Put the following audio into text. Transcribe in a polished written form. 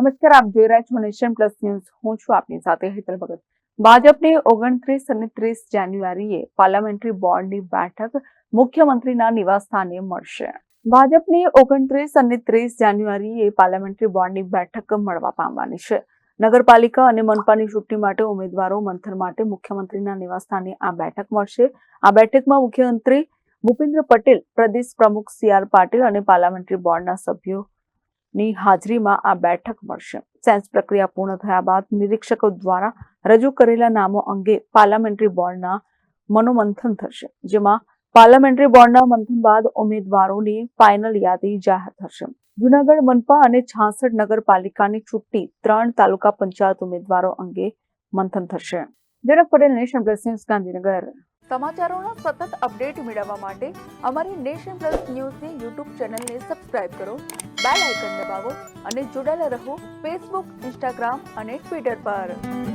નમસ્કાર, આપ જોઈ રહ્યા છો નેશન પ્લસ ન્યૂઝ. હું છું આપની સાથે હેતલ ભગત. ભાજપની 29 અને 30 જાન્યુઆરીએ પાર્લામેન્ટરી બોર્ડની બેઠક મુખ્યમંત્રીના નિવાસસ્થાને મળશે. ભાજપની 29 અને 30 જાન્યુઆરીએ પાર્લામેન્ટરી બોર્ડની બેઠક મળવા પામવાની છે. નગરપાલિકા અને મનપાની ચૂંટણી માટે ઉમેદવારો મંથન માટે મુખ્યમંત્રીના નિવાસસ્થાને આ બેઠક મળશે. આ બેઠકમાં મુખ્યમંત્રી ભૂપેન્દ્ર પટેલ, પ્રદેશ પ્રમુખ સી.આર. પાટીલ અને પાર્લામેન્ટરી બોર્ડના સભ્યો ની હાજરીમાં આ બેઠક મળશે. સેન્સ પ્રક્રિયા પૂર્ણ થયા બાદ નિરીક્ષકો દ્વારા રજૂ કરેલા નામો અંગે પાર્લામેન્ટરી બોર્ડના મનોમંથન થશે, જેમાં પાર્લામેન્ટરી બોર્ડના મંથન બાદ ઉમેદવારોની ફાઇનલ યાદી જાહેર થશે. જૂનાગઢ મનપા અને 66 નગરપાલિકાની ચૂંટણી 3 તાલુકા પંચાયત ઉમેદવારો અંગે મંથન થશે. Janak Patel, nation plus news, Gandhinagar. સમાચારોના સતત અપડેટ મેળવવા માટે અમારી નેશન પ્લસ ન્યૂઝની યુટ્યુબ ચેનલને સબસ્ક્રાઇબ કરો, બેલ આઇકન દબાવો અને જોડાયેલા રહો ફેસબુક, ઇન્સ્ટાગ્રામ અને ટ્વિટર પર.